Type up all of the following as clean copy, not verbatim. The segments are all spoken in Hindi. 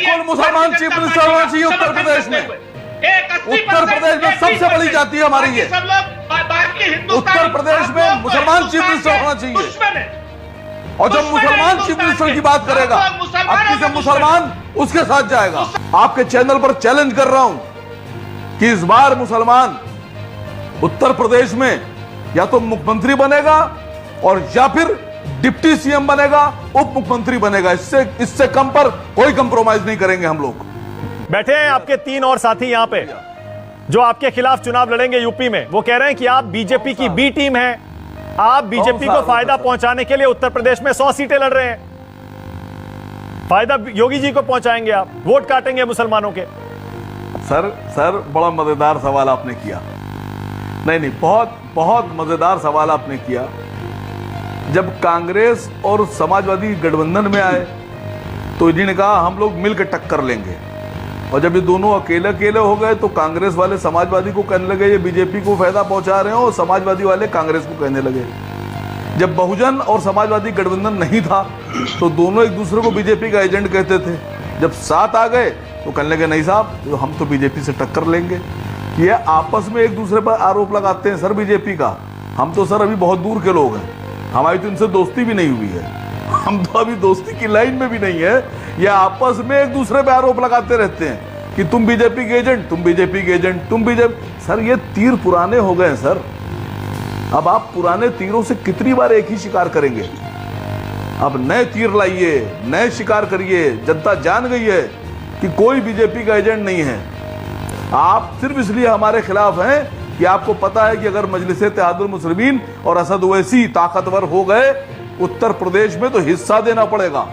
बिल्कुल मुसलमान चीफ मिनिस्टर होना चाहिए उत्तर प्रदेश में। उत्तर प्रदेश में सबसे बड़ी जाति है हमारी ये। उत्तर प्रदेश में मुसलमान चीफ मिनिस्टर होना चाहिए, और जब मुसलमान चीफ मिनिस्टर की बात करेगा अब किसी मुसलमान उसके साथ जाएगा। आपके चैनल पर चैलेंज कर रहा हूं कि इस बार मुसलमान उत्तर प्रदेश में या तो मुख्यमंत्री बनेगा और या फिर डिप्टी सीएम बनेगा, उप मुख्यमंत्री बनेगा। इससे कम पर कोई कंप्रोमाइज नहीं करेंगे हम लोग। बैठे हैं आपके 3 और साथी यहां पे जो आपके खिलाफ चुनाव लड़ेंगे यूपी में। वो कह रहे हैं कि आप बीजेपी की बी टीम हैं, आप बीजेपी को फायदा पहुंचाने के लिए उत्तर प्रदेश में 100 सीटें लड़ रहे हैं। फायदा योगी जी को पहुंचाएंगे, आप वोट काटेंगे मुसलमानों के। सर बड़ा मजेदार सवाल आपने किया। नहीं, बहुत मजेदार सवाल आपने किया। जब कांग्रेस और समाजवादी गठबंधन में आए तो इन्होंने कहा हम लोग मिलकर टक्कर लेंगे, और जब ये दोनों अकेले हो गए तो कांग्रेस वाले समाजवादी को कहने लगे ये बीजेपी को फायदा पहुंचा रहे हो, और समाजवादी वाले कांग्रेस को कहने लगे। जब बहुजन और समाजवादी गठबंधन नहीं था तो दोनों एक दूसरे को बीजेपी का एजेंट कहते थे। जब साथ आ गए तो कहने लगे नहीं साहब हम तो बीजेपी से टक्कर लेंगे। ये आपस में एक दूसरे पर आरोप लगाते हैं सर बीजेपी का। हम तो सर अभी बहुत दूर के लोग हैं, हमारी तो इनसे दोस्ती भी नहीं हुई है, हम तो अभी दोस्ती की लाइन में भी नहीं है। ये आपस में एक दूसरे पे आरोप लगाते रहते हैं कि तुम बीजेपी के एजेंट, तुम बीजेपी के एजेंट, तुम बीजेपी। सर ये तीर पुराने हो गए हैं सर। अब आप पुराने तीरों से कितनी बार एक ही शिकार करेंगे? अब नए तीर लाइए, नए शिकार करिए। जनता जान गई है कि कोई बीजेपी का एजेंट नहीं है। आप सिर्फ इसलिए हमारे खिलाफ हैं कि आपको पता है कि अगर मजलिस इत्तेहादुल मुस्लिमीन और असद ओवैसी ताकतवर हो गए उत्तर प्रदेश में तो हिस्सा देना पड़ेगा।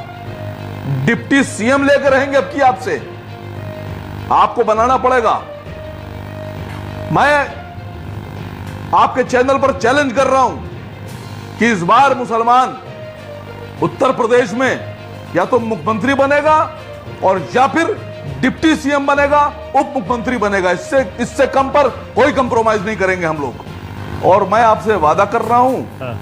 डिप्टी सीएम लेकर रहेंगे अब की आपसे, आपको बनाना पड़ेगा। मैं आपके चैनल पर चैलेंज कर रहा हूं कि इस बार मुसलमान उत्तर प्रदेश में या तो मुख्यमंत्री बनेगा और या फिर डिप्टी सीएम बनेगा, उप मुख्यमंत्री बनेगा। इससे कम पर कोई कंप्रोमाइज नहीं करेंगे हम लोग। और मैं आपसे वादा कर रहा हूं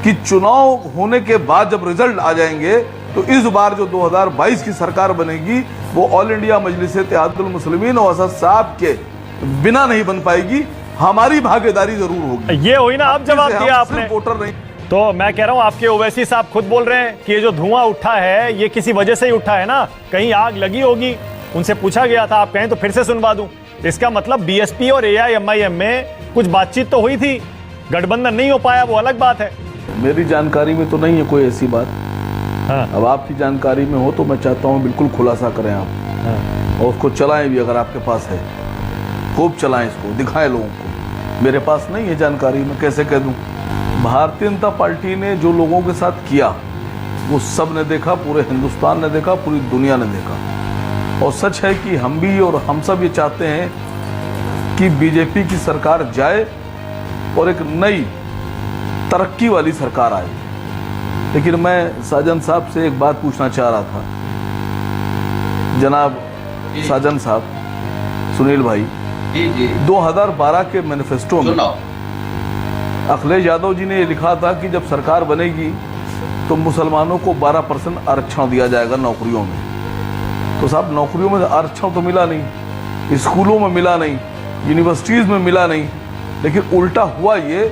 कि चुनाव होने के बाद जब रिजल्ट आ जाएंगे तो इस बार जो 2022 की सरकार बनेगी वो ऑल इंडिया मजलिस इत्तेहादुल मुस्लिमीन और असद साहब के बिना नहीं बन पाएगी। हमारी भागीदारी जरूर होगी। ये हुई ना, अब जवाब दिया आपने। वोटर नहीं तो मैं कह रहा हूं आपके ओवैसी साहब खुद बोल रहे हैं कि ये जो धुआं उठा है ये किसी वजह से ही उठा है ना, कहीं आग लगी होगी। उनसे पूछा गया था, आप कहें तो फिर से सुनवा दूं। इसका मतलब बीएसपी और एआईएमआईएम में कुछ बातचीत तो हुई थी, गठबंधन नहीं हो पाया वो अलग बात है। मेरी जानकारी में तो नहीं है कोई ऐसी बात। हाँ। अब आपकी जानकारी में हो तो मैं चाहता हूँ बिल्कुल खुलासा करें आप। हाँ। और उसको चलाएं भी अगर आपके पास है, खूब चलाएं इसको, दिखाएं लोगों को। मेरे पास नहीं है जानकारी, मैं कैसे कह दूं। भारतीय जनता पार्टी ने जो लोगों के साथ किया वो सब ने देखा, पूरे हिंदुस्तान ने देखा, पूरी दुनिया ने देखा। और सच है कि हम भी और हम सब ये चाहते हैं कि बीजेपी की सरकार जाए और एक नई तरक्की वाली सरकार आए। लेकिन मैं साजन साहब से एक बात पूछना चाह रहा था। जनाब साजन साहब, सुनील भाई, 2012 के मैनिफेस्टो में अखिलेश यादव जी ने ये लिखा था कि जब सरकार बनेगी तो मुसलमानों को 12% आरक्षण दिया जाएगा नौकरियों में। तो साहब नौकरियों में आरक्षण तो मिला नहीं, स्कूलों में मिला नहीं, यूनिवर्सिटीज में मिला नहीं। लेकिन उल्टा हुआ ये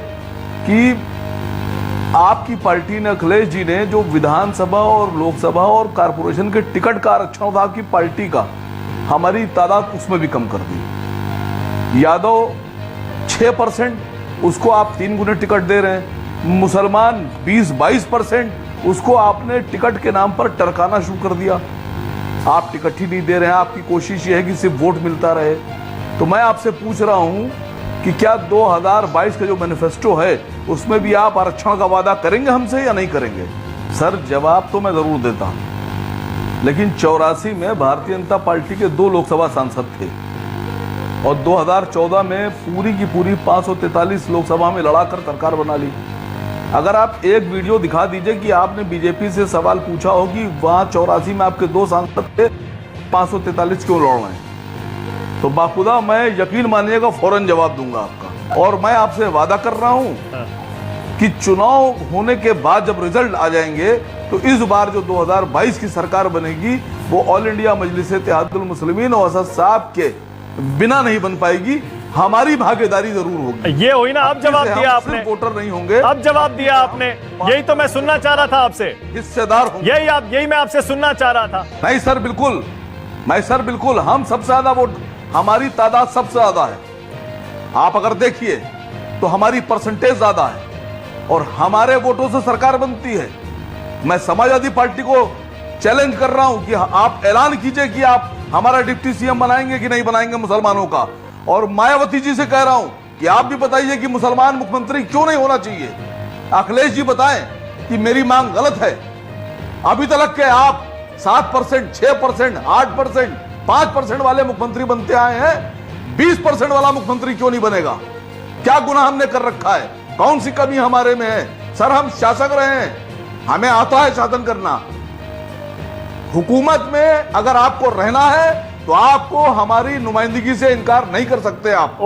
कि आपकी पार्टी ने, अखिलेश जी ने, जो विधानसभा और लोकसभा और कारपोरेशन के टिकट का आरक्षण था आपकी पार्टी का, हमारी तादाद उसमें भी कम कर दी। यादव 6%, उसको आप 3 गुने टिकट दे रहे हैं। मुसलमान 20-22%, उसको आपने टिकट के नाम पर टरकाना शुरू कर दिया। आप टिकट ही नहीं दे रहे हैं, आपकी कोशिश ये है कि सिर्फ वोट मिलता रहे। तो मैं आपसे पूछ रहा हूं कि क्या 2022 का जो मैनिफेस्टो है उसमें भी आप आरक्षण का वादा करेंगे हमसे या नहीं करेंगे? सर जवाब तो मैं जरूर देता हूं, लेकिन 84 में भारतीय जनता पार्टी के 2 लोकसभा सांसद थे और 2014 में पूरी की पूरी 543 लोकसभा में लड़ाकर सरकार बना ली। अगर आप एक वीडियो दिखा दीजिए कि आपने बीजेपी से सवाल पूछा हो कि वहां 84 में आपके 2 सांसद थे, 543 क्यों लड़ रहे हैं, तो बाखुदा मैं यकीन मानिएगा फौरन जवाब दूंगा आपका। और मैं आपसे वादा कर रहा हूं कि चुनाव होने के बाद जब रिजल्ट आ जाएंगे तो इस बार जो 2022 की सरकार बनेगी वो ऑल इंडिया मजलिस इत्तेहादुल मुस्लिमीन और असद साहब के बिना नहीं बन पाएगी। हमारी भागीदारी जरूर होगी। ये हुई ना, अब जवाब दिया आपने। वोटर नहीं होंगे, अब जवाब दिया आपने। यही तो मैं सुनना चाह रहा था आपसे, हिस्सेदार होंगे। यही मैं आपसे सुनना चाह रहा था। नहीं सर, बिल्कुल, मैं सर बिल्कुल, हम सबसे ज्यादा वोट, हमारी तादाद सबसे ज्यादा है। आप अगर देखिए तो हमारी परसेंटेज ज्यादा है और हमारे वोटों से सरकार बनती है। मैं समाजवादी पार्टी को चैलेंज कर रहा हूं कि आप ऐलान कीजिए कि आप हमारा डिप्टी सीएम बनाएंगे कि नहीं बनाएंगे मुसलमानों का। और मायावती जी से कह रहा हूं कि आप भी बताइए कि मुसलमान मुख्यमंत्री क्यों नहीं होना चाहिए। अखिलेश जी बताएं कि मेरी मांग गलत है। अभी तक के आप 7%, 6%, 8%, 5% वाले मुख्यमंत्री बनते आए हैं, 20% वाला मुख्यमंत्री क्यों नहीं बनेगा? क्या गुनाह हमने कर रखा है? कौन सी कमी हमारे में है? सर, हम शासक रहे हैं, हमें आता है शासन करना। हुकूमत में अगर आपको रहना है तो आपको हमारी नुमाइंदगी से इनकार नहीं कर सकते आप।